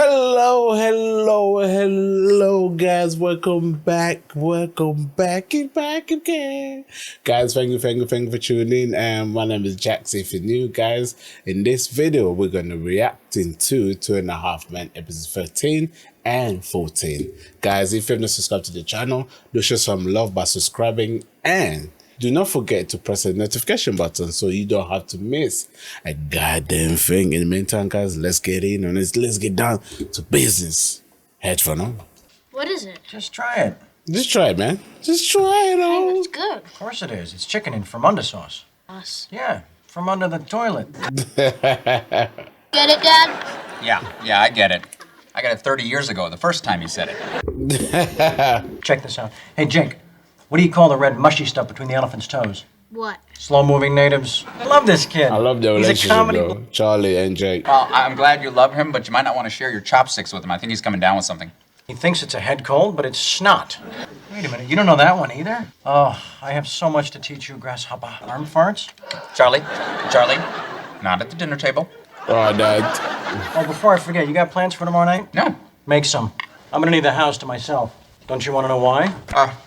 Hello, guys. Welcome back again. Guys, thank you for tuning in. My name is Jax. If you're new, guys, in this video, we're going to react to Two and a Half Men, episodes 13 and 14. Guys, if you have not subscribed to the channel, do show some love by subscribing and do not forget to press the notification button so you don't have to miss a goddamn thing. In the meantime, guys, let's get in on this. Let's get down to business. Headphone on. What is it? Just try it. Just try it, man. Just try it Hey, on. it's good. Of course it is. It's chicken in from under sauce. Us. Yeah, from under the toilet. Get it, Dad? Yeah, I get it. I got it 30 years ago, the first time you said it. Check this out. Hey, Jake, what do you call the red mushy stuff between the elephant's toes? What? Slow-moving natives. I love this kid. I love the He's a relationship, comedy. bro. Charlie and Jake. Well, I'm glad you love him, but you might not want to share your chopsticks with him. I think he's coming down with something. He thinks it's a head cold, but it's snot. Wait a minute, you don't know that one either? Oh, I have so much to teach you, grasshopper. Arm farts? Charlie, not at the dinner table. Oh, Dad. Oh, before I forget, you got plans for tomorrow night? No. Make some. I'm gonna need the house to myself. Don't you want to know why?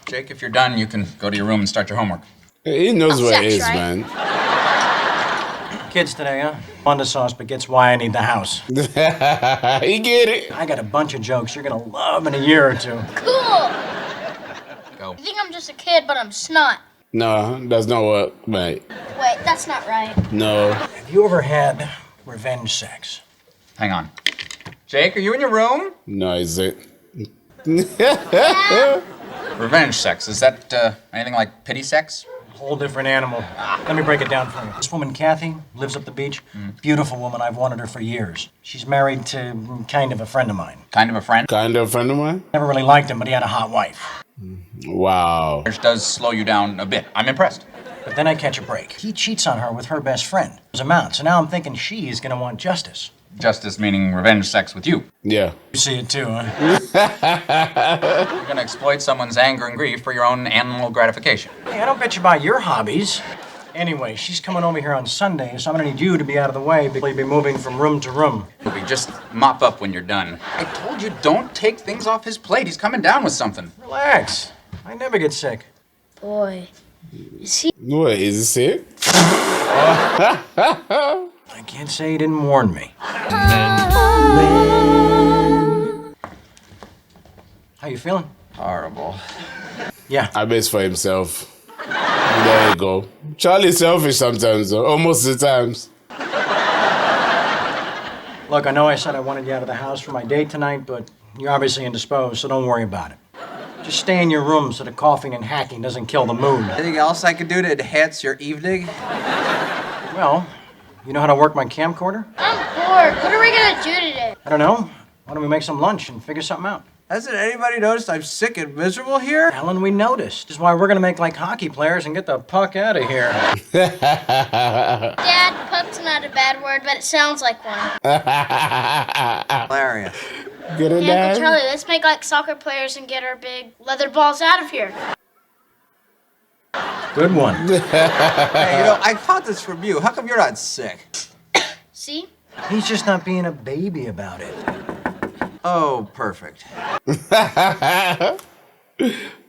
Jake, if you're done, you can go to your room and start your homework. He knows what it is, Sex, right? man. Kids today, huh? Under sauce, but gets why I need the house. He get it. I got a bunch of jokes you're gonna love in a year or two. Cool! Go. You think I'm just a kid, but I'm snot. No, that's not work, mate. Wait, that's not right. No. Have you ever had revenge sex? Hang on. Jake, are you in your room? No, is it? Revenge sex, is that anything like pity sex? Whole different animal. Let me break it down for you. This woman, Kathy, lives up the beach. Beautiful woman. I've wanted her for years. She's married to kind of a friend of mine. Kind of a friend? Kind of friend of mine? Never really liked him, but he had a hot wife. Wow. Which does slow you down a bit. I'm impressed. But then I catch a break. He cheats on her with her best friend. It was a mount, so now I'm thinking she's gonna want justice. Justice meaning revenge sex with you. Yeah. You see it too, huh? You're gonna exploit someone's anger and grief for your own animal gratification. Hey, I don't bet you about your hobbies. Anyway, she's coming over here on Sunday, so I'm gonna need you to be out of the way because you'll be moving from room to room. Just mop up when you're done. I told you, don't take things off his plate. He's coming down with something. Relax. I never get sick. Boy. Is he? What, is it sick? I can't say he didn't warn me. How you feeling? Horrible. Yeah. I bet it's for himself. There you go. Charlie's selfish sometimes, though. Almost the times. Look, I know I said I wanted you out of the house for my date tonight, but you're obviously indisposed, so don't worry about it. Just stay in your room so the coughing and hacking doesn't kill the mood. Anything else I could do to enhance your evening? Well, you know how to work my camcorder? I'm bored. What are we gonna do today? I don't know. Why don't we make some lunch and figure something out? Hasn't anybody noticed I'm sick and miserable here? Alan, we noticed. This is why we're gonna make like hockey players and get the puck out of here. Dad, puck's not a bad word, but it sounds like one. Hilarious. Get it, Hey, Uncle Dad? Charlie, let's make like soccer players and get our big leather balls out of here. Good one. Hey, I caught this from you. How come you're not sick? See? He's just not being a baby about it. Oh, perfect.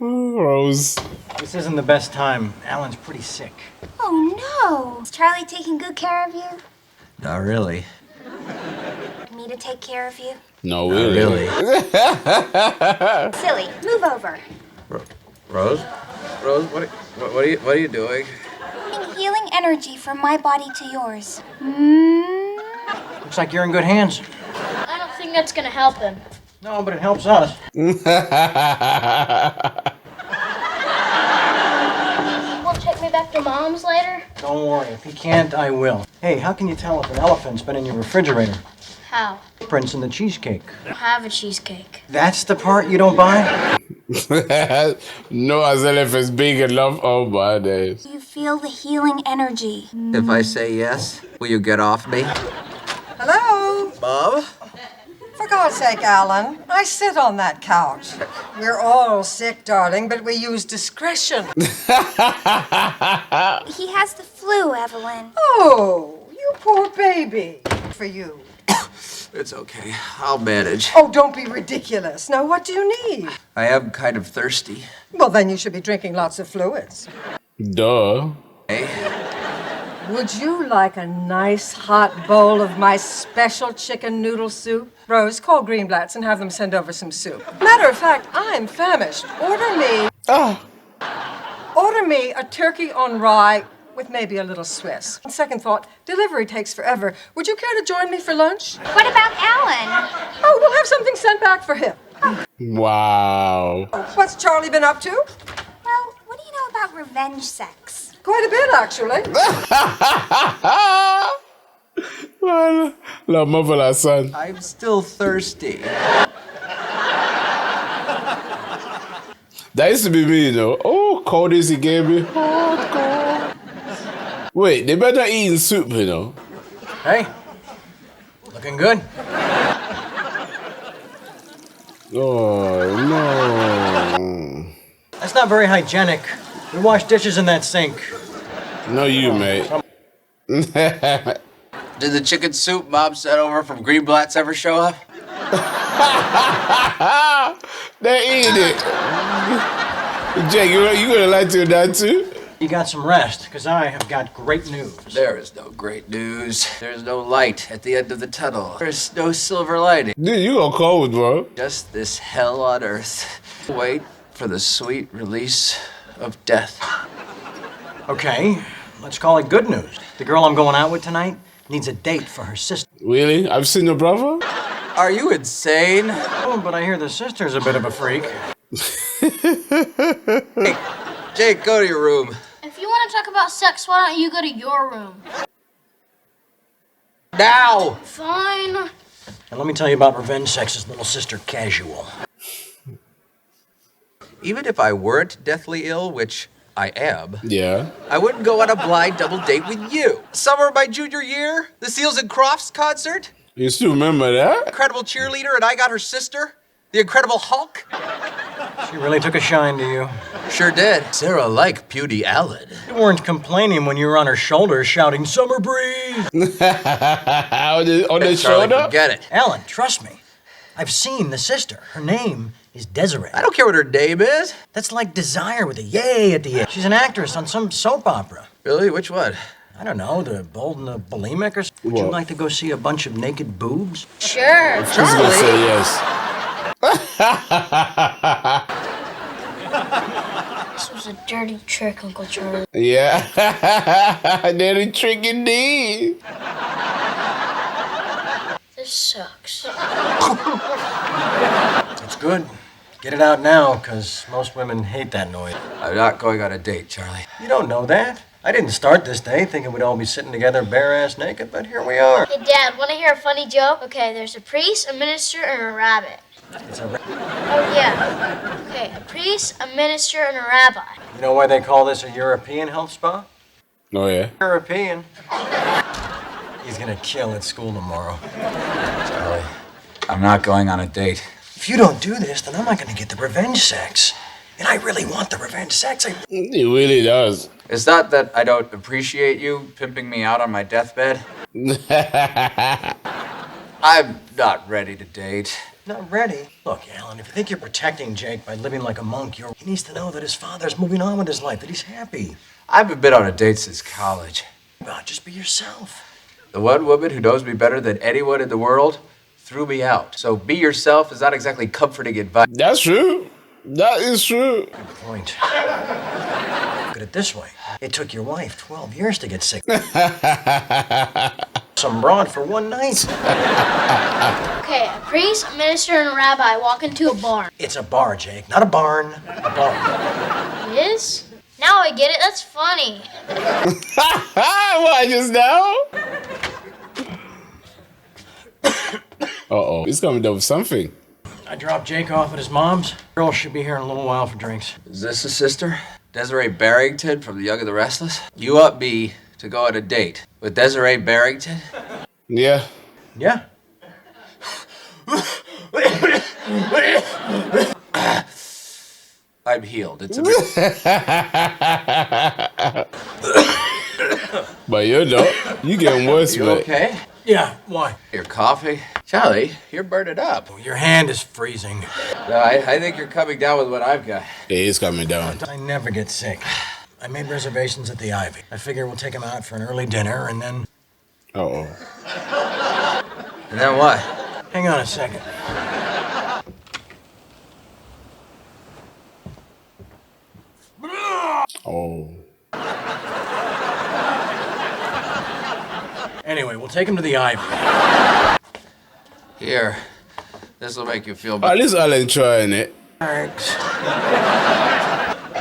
Rose. This isn't the best time. Alan's pretty sick. Oh no! Is Charlie taking good care of you? Not really. Me to take care of you? No, Not really. Silly, move over. Rose? Rose, what are you doing? Bringing healing energy from my body to yours. Looks like you're in good hands. I don't think that's gonna help him. No, but it helps us. You won't take me back to Mom's later? Don't worry. If he can't, I will. Hey, how can you tell if an elephant's been in your refrigerator? How? Prints in the cheesecake. I don't have a cheesecake. That's the part you don't buy? No, as if it's big enough. Oh, my days. You feel the healing energy. If I say yes, will you get off me? Hello? Bob? For God's sake, Alan, I sit on that couch. We're all sick, darling, but we use discretion. He has the flu, Evelyn. Oh, you poor baby. For you. It's okay. I'll manage. Oh, don't be ridiculous. Now, what do you need? I am kind of thirsty. Well, then you should be drinking lots of fluids. Duh. Hey, Would you like a nice hot bowl of my special chicken noodle soup? Rose, call Greenblatt's and have them send over some soup. Matter of fact, I'm famished. Order me a turkey on rye with maybe a little Swiss. On second thought, delivery takes forever. Would you care to join me for lunch? What about Alan? Oh, we'll have something sent back for him. Wow. What's Charlie been up to? Well, what do you know about revenge sex? Quite a bit, actually. Man, la mother, la son. I'm still thirsty. That used to be me, you know. Oh, coldest he gave me. Wait, they better eating soup, you know. Hey, looking good. Oh, no. That's not very hygienic. We wash dishes in that sink. No, you, mate. Did the chicken soup Mom sent over from Greenblatt's ever show up? They eat it. Jake, you gonna lie to your dad too? You got some rest, because I have got great news. There is no great news. There's no light at the end of the tunnel. There's no silver lining. Dude, you go cold, bro. Just this hell on earth. Wait for the sweet release of death. Okay, let's call it good news. The girl I'm going out with tonight needs a date for her sister. Really? I've seen your brother? Are you insane? Oh, but I hear the sister's a bit of a freak. Hey, Jake, go to your room. If you want to talk about sex, why don't you go to your room? Now! Fine. And let me tell you about revenge sex's little sister, Casual. Even if I weren't deathly ill, which I am, Yeah. I wouldn't go on a blind double date with you. Summer of my junior year, the Seals and Crofts concert, You still remember that? incredible cheerleader, and I got her sister, the Incredible Hulk. She really took a shine to you. Sure did. Sarah liked Beauty Allen. You weren't complaining when you were on her shoulders shouting, "Summer breeze!" on the Charlie, shoulder? forget it. Alan, trust me. I've seen the sister. Her name is Desiree. I don't care what her name is. That's like Desire with a yay at the end. She's an actress on some soap opera. Really? Which one? I don't know, The Bold and the Bulimic or something. Would you What? like to go see a bunch of naked boobs? Sure. She's gonna say yes. This was a dirty trick, Uncle Charlie. Yeah. They're trick indeed. This sucks. It's good. Get it out now, because most women hate that noise. I'm not going on a date, Charlie. You don't know that. I didn't start this day thinking we'd all be sitting together bare-ass naked, but here we are. Hey, Dad, want to hear a funny joke? Okay, there's a priest, a minister, and a rabbit. It's a Oh, yeah. Okay, a priest, a minister, and a rabbi. You know why they call this a European health spa? Oh, yeah. European. He's gonna kill at school tomorrow. Charlie, I'm not going on a date. If you don't do this, then I'm not gonna get the revenge sex. And I really want the revenge sex. It really does. It's not that I don't appreciate you pimping me out on my deathbed. I'm not ready to date. Not ready. Look, Alan, if you think you're protecting Jake by living like a monk, he needs to know that his father's moving on with his life, that he's happy. I haven't been on a date since college. God, just be yourself. The one woman who knows me better than anyone in the world threw me out. So be yourself is not exactly comforting advice. That's true. That is true. Good point. Look at it this way. It took your wife 12 years to get sick. Some broad for one night. Okay, a priest, a minister, and a rabbi walk into a barn. It's a bar, Jake. Not a barn. A bar. It is? Now I get it. That's funny. What, just now? Uh-oh. He's coming up with something. I dropped Jake off at his mom's. Girl should be here in a little while for drinks. Is this a sister? Desiree Barrington from The Young and the Restless? You up me to go on a date with Desiree Barrington? Yeah. Yeah. I'm healed. It's a But you're not. You getting worse, You man. okay? Yeah, why? Your coffee? Charlie, you're burning up. Your hand is freezing. No, I think you're coming down with what I've got. It is coming down. I never get sick. I made reservations at the Ivy. I figure we'll take him out for an early dinner and then... Uh-oh. And then what? Hang on a second. Oh. Anyway, we'll take him to the Ivy. Here. This will make you feel At better. least I'll enjoy it. Thanks.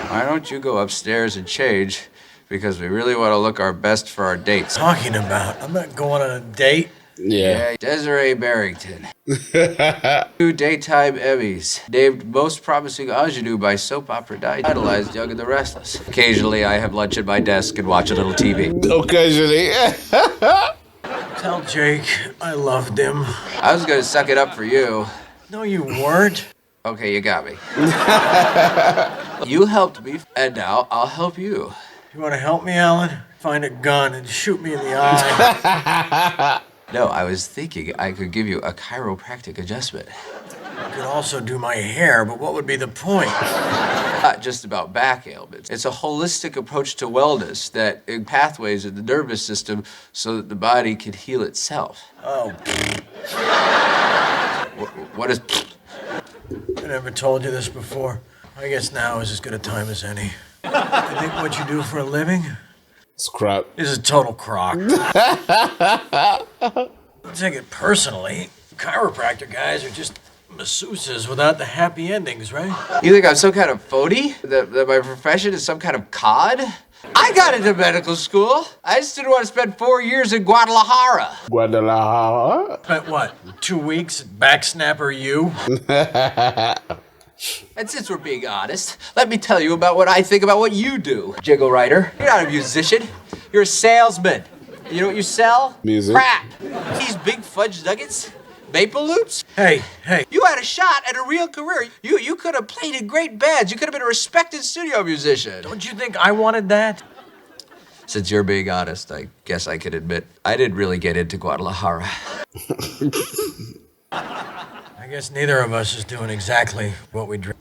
Why don't you go upstairs and change? Because we really want to look our best for our dates. Talking about? I'm not going on a date. Yeah. Desiree Barrington. 2 daytime Emmys. Named Most Promising Ingenue by Soap Opera Night. Idolized Young and the Restless. Occasionally, I have lunch at my desk and watch a little TV. Occasionally. Tell Jake I loved him. I was gonna suck it up for you. No, you weren't. Okay, you got me. You helped me, and now I'll help you. You want to help me, Alan? Find a gun and shoot me in the eye. No, I was thinking I could give you a chiropractic adjustment. You could also do my hair, but what would be the point? Not just about back ailments. It's a holistic approach to wellness that in pathways in the nervous system so that the body can heal itself. Oh, What is... I never told you this before. I guess now is as good a time as any. I think what you do for a living Scrap. is a total crock. Don't take it personally. Chiropractor guys are just masseuses without the happy endings, right? You think I'm some kind of phony? That my profession is some kind of cod? I got into medical school. I just didn't want to spend 4 years in Guadalajara. Guadalajara. But what, 2 weeks at Backsnapper U? And since we're being honest, let me tell you about what I think about what you do. Jiggle writer. You're not a musician. You're a salesman. You know what you sell? Music. Crap. These big fudge nuggets? Maple Loops? Hey. You had a shot at a real career. You could have played in great bands. You could have been a respected studio musician. Don't you think I wanted that? Since you're being honest, I guess I can admit I didn't really get into Guadalajara. I guess neither of us is doing exactly what we dreamed.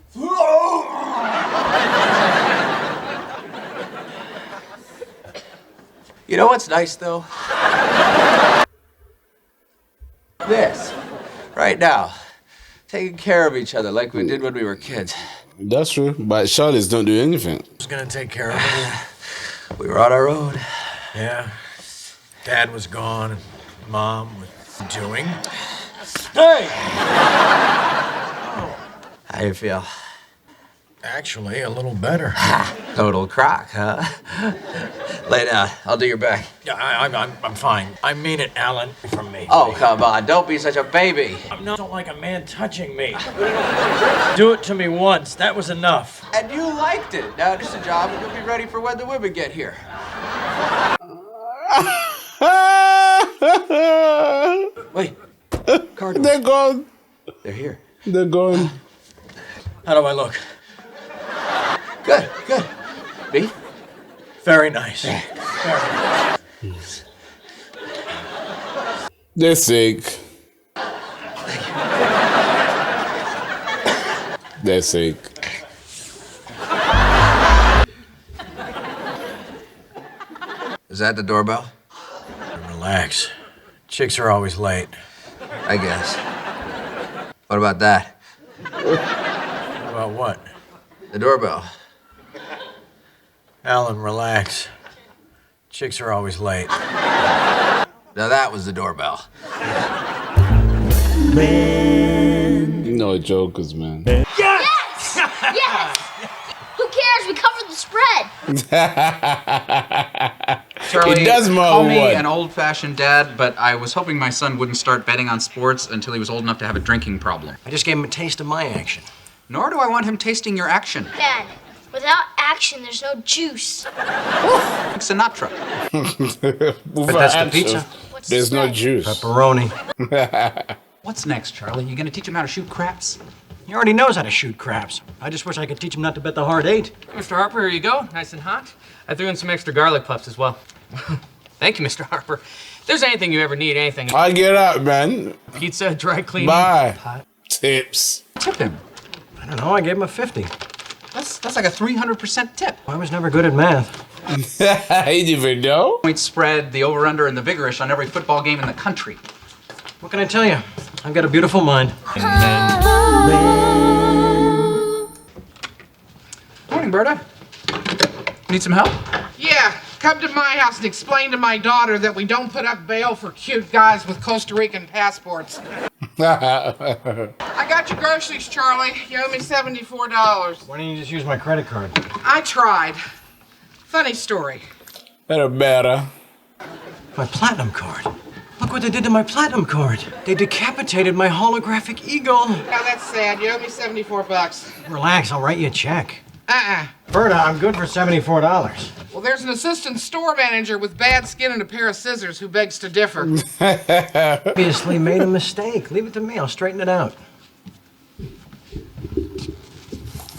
You know what's nice, though? This. Right now. Taking care of each other like we did when we were kids. That's true. But Charlotte's don't do anything. Who's gonna take care of it? We were on our own. Yeah. Dad was gone, and Mom was doing. Hey! How do you feel? Actually, a little better. Total crock, huh? Lay down. I'll do your back. Yeah, I'm fine. I mean it, Alan, from me. Oh, come on. Don't be such a baby. I don't like a man touching me. Do it to me once. That was enough. And you liked it. Now just a job and you'll be ready for when the women get here. Wait. Cardinals. They're gone. They're here. They're gone. How do I look? Good. Me? Very nice. Very nice. They're sick. They're sick. Is that the doorbell? Relax. Chicks are always late. I guess. What about that? About what? The doorbell. Alan, relax. Chicks are always late. Now that was the doorbell. No jokers, man. Yes! Yes! Who cares? We covered the spread. Charlie, It does more call me what? an old-fashioned dad, but I was hoping my son wouldn't start betting on sports until he was old enough to have a drinking problem. I just gave him a taste of my action. Nor do I want him tasting your action. Dad, without action, there's no juice. Like Sinatra. But that's the pizza. What's There's the no spread? juice. Pepperoni. What's next, Charlie? You gonna teach him how to shoot craps? He already knows how to shoot craps. I just wish I could teach him not to bet the hard 8. Mr. Harper, here you go. Nice and hot. I threw in some extra garlic puffs as well. Thank you, Mr. Harper. there's anything you ever need, anything. I get out, man. Pizza, dry cleaning. Bye. Pot. Tips. Tip him. I don't know, I gave him a 50. That's like a 300% tip. I was never good at math. I didn't even know. Point spread, the over-under, and the vigorish on every football game in the country. What can I tell you? I've got a beautiful mind. Morning, Berta. Need some help? Yeah, come to my house and explain to my daughter that we don't put up bail for cute guys with Costa Rican passports. I got your groceries, Charlie. You owe me $74. Why don't you just use my credit card? I tried. Funny story. Better. My platinum card. Look what they did to my platinum card. They decapitated my holographic eagle. Now that's sad. You owe me $74. Relax, I'll write you a check. Uh-uh. Berta, I'm good for $74. Well, there's an assistant store manager with bad skin and a pair of scissors who begs to differ. Obviously made a mistake. Leave it to me, I'll straighten it out.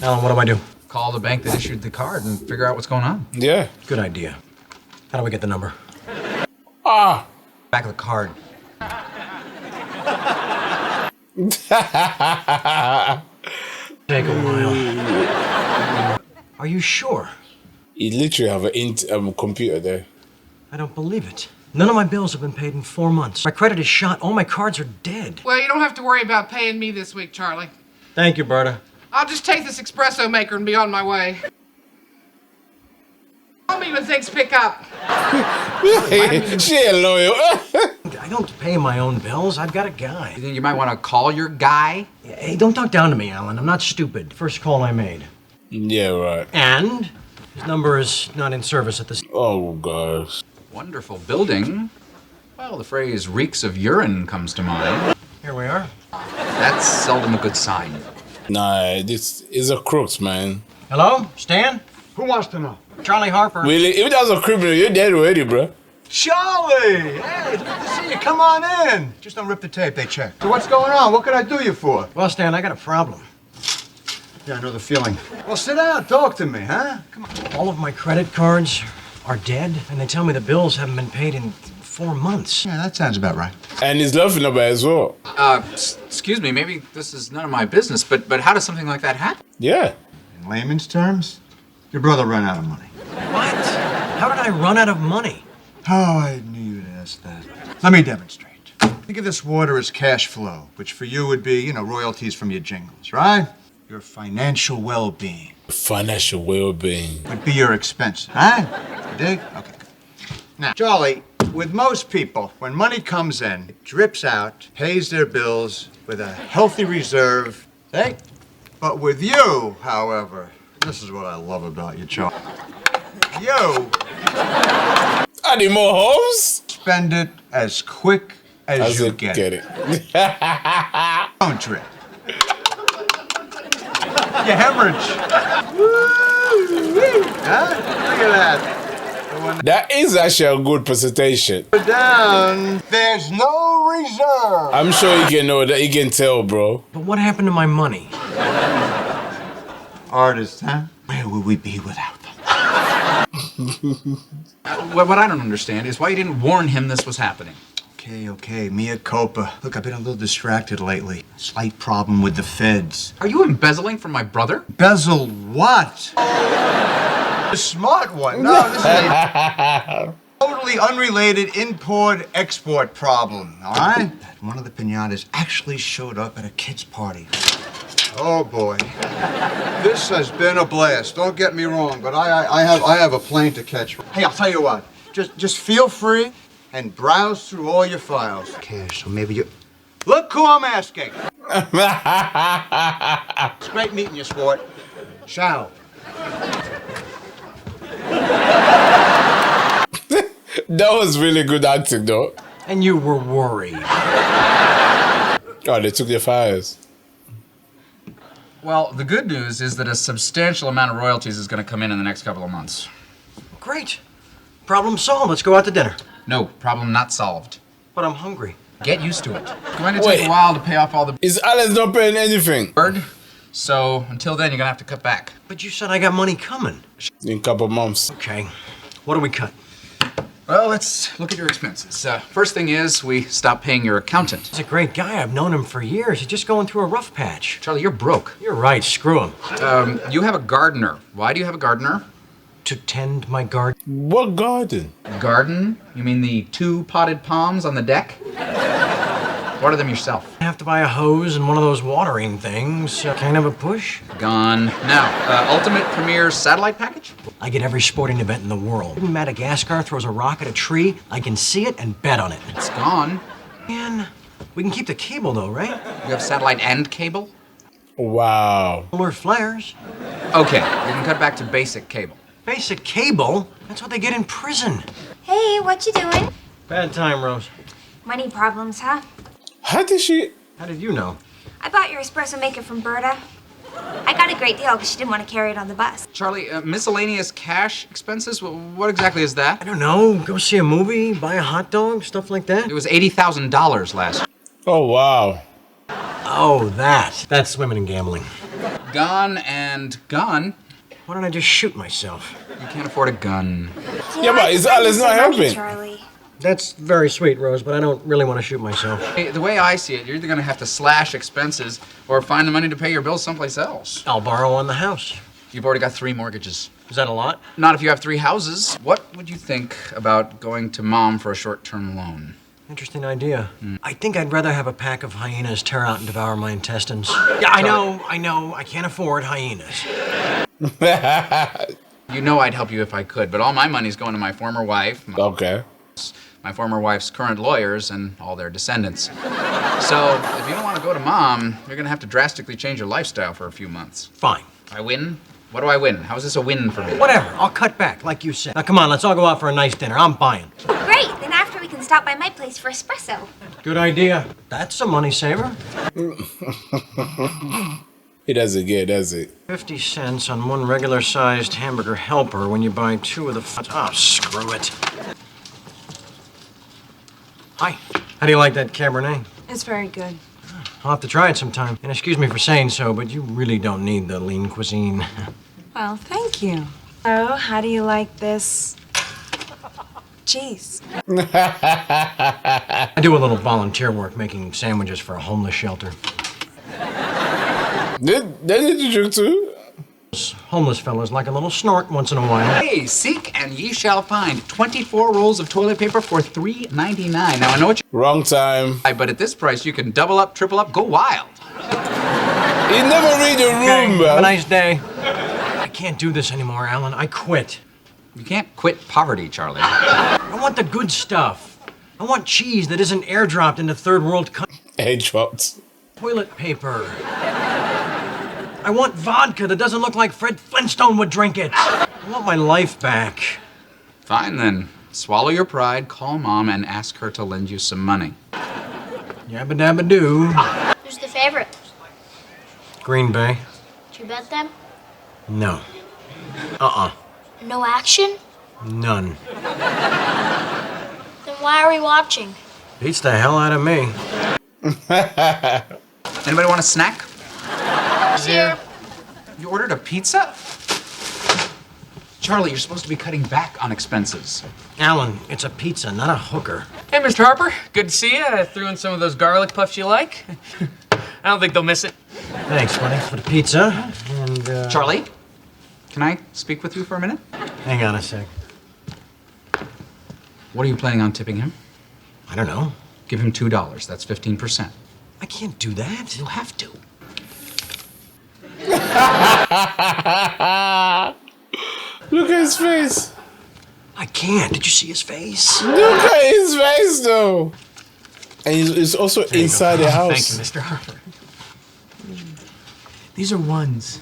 Alan, what do I do? Call the bank that issued the card and figure out what's going on. Yeah. Good idea. How do we get the number? Ah. Back of the card. Take a while. Are you sure? You literally have a computer there. I don't believe it. None of my bills have been paid in 4 months. My credit is shot. All my cards are dead. Well, you don't have to worry about paying me this week, Charlie. Thank you, Berta. I'll just take this espresso maker and be on my way. Call me when things pick up. She ain't loyal. I don't pay my own bills. I've got a guy. You think you might want to call your guy? Hey, don't talk down to me, Alan. I'm not stupid. First call I made. Yeah, right. And his number is not in service at this. Oh, gosh. Wonderful building. Well, the phrase reeks of urine comes to mind. Here we are. That's seldom a good sign. Nah, this is a crooks, man. Hello? Stan? Who wants to know? Charlie Harper. Really? If that's a criminal, you're dead already, bro. Charlie! Hey, it's good to see you. Come on in. Just don't rip the tape, they check. So what's going on? What can I do you for? Well, Stan, I got a problem. Yeah, I know the feeling. Well, sit down. Talk to me, huh? Come on. All of my credit cards are dead, and they tell me the bills haven't been paid in 4 months. Yeah, that sounds about right. And he's laughing about it as well. Excuse me, maybe this is none of my business, but how does something like that happen? Yeah. In layman's terms, your brother ran out of money. What? How did I run out of money? Oh, I knew you'd ask that. Let me demonstrate. Think of this water as cash flow, which for you would be, you know, royalties from your jingles, right? Your financial well-being. Financial well-being. Would be your expense, huh? You dig? Okay, good. Now, Charlie, with most people, when money comes in, it drips out, pays their bills with a healthy reserve, hey? But with you, however, this is what I love about you, Charlie. You I need more homes. Spend it as quick as you get it. Don't drip. You hemorrhage. Woo-wee. Huh? Look at that. That is actually a good presentation. Down, there's no reserve. I'm sure you can know that. You can tell, bro. But what happened to my money? Artists, huh? Where would we be without them? What I don't understand is why you didn't warn him this was happening. Okay, mea culpa. Look, I've been a little distracted lately. Slight problem with the feds. Are you embezzling from my brother? Embezzle what? The smart one. No, this is a totally unrelated import-export problem, all right? One of the pinatas actually showed up at a kid's party. Oh, boy. This has been a blast. Don't get me wrong, but I have a plane to catch. Hey, I'll tell you what. Just feel free and browse through all your files. Okay, so maybe you... Look who I'm asking. It's great meeting you, sport. Ciao. That was really good acting, though. And you were worried. Oh, they took your files. Well, the good news is that a substantial amount of royalties is going to come in the next couple of months. Great. Problem solved. Let's go out to dinner. No, problem not solved. But I'm hungry. Get used to it. It's going to take a while to pay off all the... Is Alex not paying anything? Bird. So, until then, you're going to have to cut back. But you said I got money coming. In a couple months. Okay. What do we cut? Well, let's look at your expenses. First thing is, we stopped paying your accountant. He's a great guy. I've known him for years. He's just going through a rough patch. Charlie, you're broke. You're right. Screw him. You have a gardener. Why do you have a gardener? To tend my garden. What garden? Garden? You mean the 2 potted palms on the deck? Water them yourself. I have to buy a hose and one of those watering things. Kind of a push. Gone. Now, Ultimate Premier Satellite Package? I get every sporting event in the world. If Madagascar throws a rock at a tree, I can see it and bet on it. It's gone. Man, we can keep the cable though, right? You have satellite and cable? Wow. Solar flares. Okay, we can cut back to basic cable. Basic cable? That's what they get in prison. Hey, what you doing? Bad time, Rose. Money problems, huh? How did she? How did you know? I bought your espresso maker from Berta. I got a great deal because she didn't want to carry it on the bus. Charlie, miscellaneous cash expenses? What exactly is that? I don't know. Go see a movie, buy a hot dog, stuff like that. It was $80,000 last year. Oh wow. Oh, that's women and gambling. Gone and gone. Why don't I just shoot myself? You can't afford a gun. Yeah, but is Alice not helping? Charlie. That's very sweet, Rose, but I don't really want to shoot myself. Hey, the way I see it, you're either going to have to slash expenses or find the money to pay your bills someplace else. I'll borrow on the house. You've already got 3 mortgages. Is that a lot? Not if you have 3 houses. What would you think about going to Mom for a short-term loan? Interesting idea. I think I'd rather have a pack of hyenas tear out and devour my intestines. Yeah, I know. I can't afford hyenas. You know I'd help you if I could, but all my money's going to my former wife. Okay. My former wife's current lawyers and all their descendants. So, if you don't want to go to Mom, you're going to have to drastically change your lifestyle for a few months. Fine. I win? What do I win? How is this a win for me? Whatever. I'll cut back, like you said. Now, come on, let's all go out for a nice dinner. I'm buying. Great. Then after we can stop by my place for espresso. Good idea. That's a money saver. He doesn't get, does it? 50 cents on one regular-sized hamburger helper when you buy 2 of the... Oh, screw it. Hi. How do you like that Cabernet? It's very good. I'll have to try it sometime. And excuse me for saying so, but you really don't need the lean cuisine. Well, thank you. Oh, how do you like this cheese? I do a little volunteer work making sandwiches for a homeless shelter. Did you drink too? Homeless fellas like a little snort once in a while. Hey, seek and ye shall find 24 rolls of toilet paper for $3.99. Now, I know what you... Wrong time. But at this price, you can double up, triple up, go wild. You never read your room, Have a man. nice day. I can't do this anymore, Alan. I quit. You can't quit poverty, Charlie. I want the good stuff. I want cheese that isn't airdropped into third world countries. Airdropped. Toilet paper. I want vodka that doesn't look like Fred Flintstone would drink it. I want my life back. Fine, then. Swallow your pride, call Mom, and ask her to lend you some money. Yabba dabba doo. Who's the favorite? Green Bay. Did you bet them? No. No action? None. Then why are we watching? Beats the hell out of me. Anybody want a snack? Here. You ordered a pizza? Charlie, you're supposed to be cutting back on expenses. Alan, it's a pizza, not a hooker. Hey, Mr. Harper. Good to see you. I threw in some of those garlic puffs you like. I don't think they'll miss it. Thanks, buddy, for the pizza. And, Charlie, can I speak with you for a minute? Hang on a sec. What are you planning on tipping him? I don't know. Give him $2. That's 15%. I can't do that. You'll have to. Look at his face. I can't. Did you see his face? Look at his face, though. And he's also inside the house. Thank you, Mr. Harper. These are ones.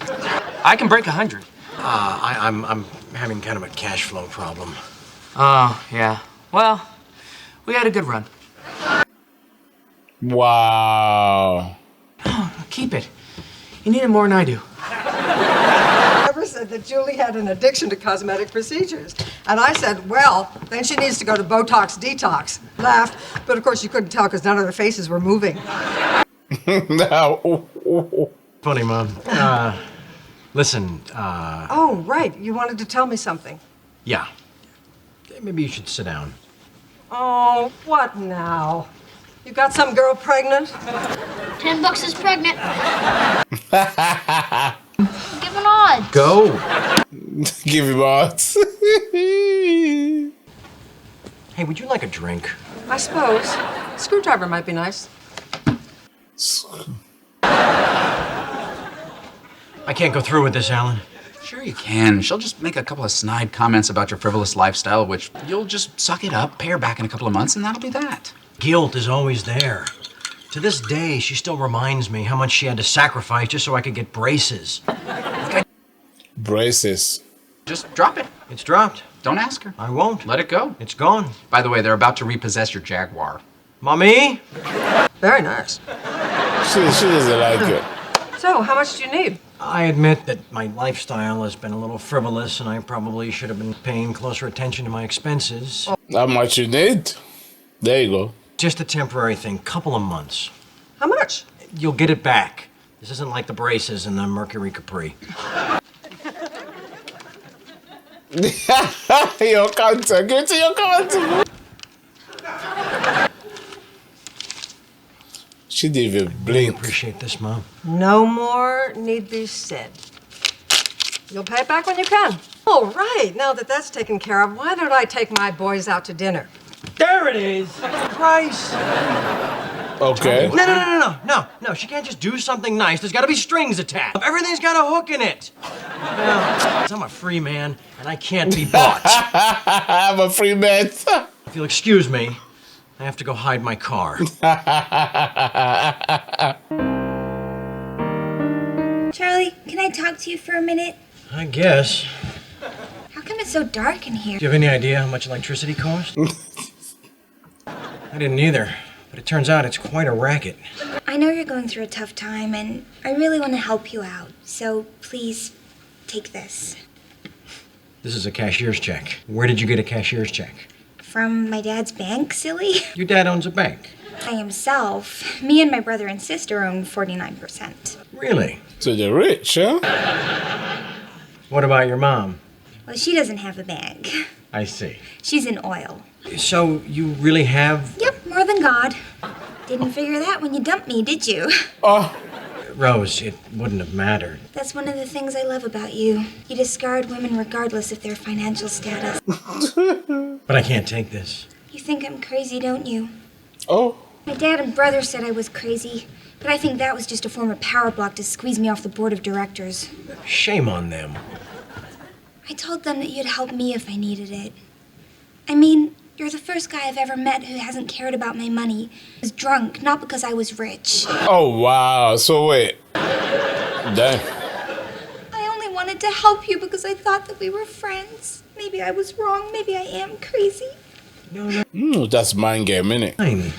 I can break 100. I'm having kind of a cash flow problem. Oh, yeah. Well, we had a good run. Wow. Keep it. You need it more than I do. Never said that Julie had an addiction to cosmetic procedures. And I said, well, then she needs to go to Botox detox. Laughed, but of course you couldn't tell because none of their faces were moving. No. Funny, Mom. Listen, Oh, right. You wanted to tell me something. yeah. Maybe you should sit down. Oh, what now? You got some girl pregnant? $10 is pregnant. Give an odds. Go. Give him odds. Hey, would you like a drink? I suppose. Screwdriver might be nice. I can't go through with this, Alan. Sure you can. She'll just make a couple of snide comments about your frivolous lifestyle, which you'll just suck it up, pay her back in a couple of months, and that'll be that. Guilt is always there. To this day, she still reminds me how much she had to sacrifice just so I could get braces. Braces. Just drop it. It's dropped. Don't ask her. I won't. Let it go. It's gone. By the way, they're about to repossess your Jaguar. Mommy? Very nice. She doesn't like it. So, how much do you need? I admit that my lifestyle has been a little frivolous and I probably should have been paying closer attention to my expenses. How much you need? There you go. Just a temporary thing, couple of months. How much? You'll get it back. This isn't like the braces and the Mercury Capri. Your counter. Give it to your counter. She didn't even blink. Appreciate this, Mom. No more need be said. You'll pay it back when you can. All right, now that that's taken care of, why don't I take my boys out to dinner? There it is. Price. Okay. No. She can't just do something nice. There's got to be strings attached. Everything's got a hook in it. Well, I'm a free man, and I can't be bought. I'm a free man. If you'll excuse me, I have to go hide my car. Charlie, can I talk to you for a minute? I guess. How come it's so dark in here? Do you have any idea how much electricity costs? I didn't either, but it turns out it's quite a racket. I know you're going through a tough time, and I really want to help you out. So please, take this. This is a cashier's check. Where did you get a cashier's check? From my dad's bank, silly? Your dad owns a bank. By himself. Me and my brother and sister own 49%. Really? So they're rich, huh? What about your mom? Well, she doesn't have a bank. I see. She's in oil. So you really have... Yep, more than God. Didn't figure that when you dumped me, did you? Oh. Rose, it wouldn't have mattered. That's one of the things I love about you. You discard women regardless of their financial status. But I can't take this. You think I'm crazy, don't you? Oh. My dad and brother said I was crazy, but I think that was just a form of power block to squeeze me off the board of directors. Shame on them. I told them that you'd help me if I needed it. I mean, you're the first guy I've ever met who hasn't cared about my money. I was drunk, not because I was rich. Oh, wow. So wait. Damn. I only wanted to help you because I thought that we were friends. Maybe I was wrong. Maybe I am crazy. No. That's mind game, innit? Fine.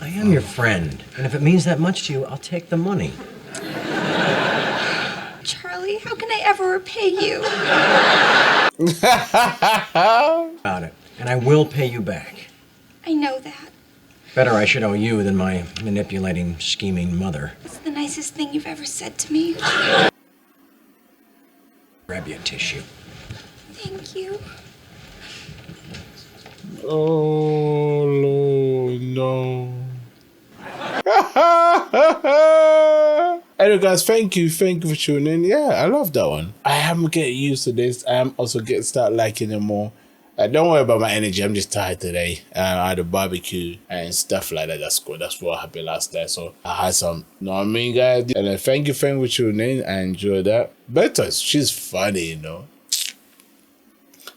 I am your friend, and if it means that much to you, I'll take the money. Charlie, how can I ever repay you? About it, and I will pay you back. I know that. Better I should owe you than my manipulating, scheming mother. It's the nicest thing you've ever said to me. Grab you a tissue. Thank you. Oh, Lord, no. Anyway, guys, thank you for tuning in. Yeah, I love that one. I am getting used to this. I am also getting start liking it more. Don't worry about my energy. I'm just tired today. I had a barbecue and stuff like that. That's cool. That's what happened last night. So I had some, you know what I mean, guys? And then thank you for tuning in. I enjoyed that. Better, she's funny, you know.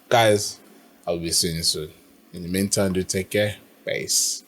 Guys, I'll be seeing you soon. In the meantime, do take care. Peace.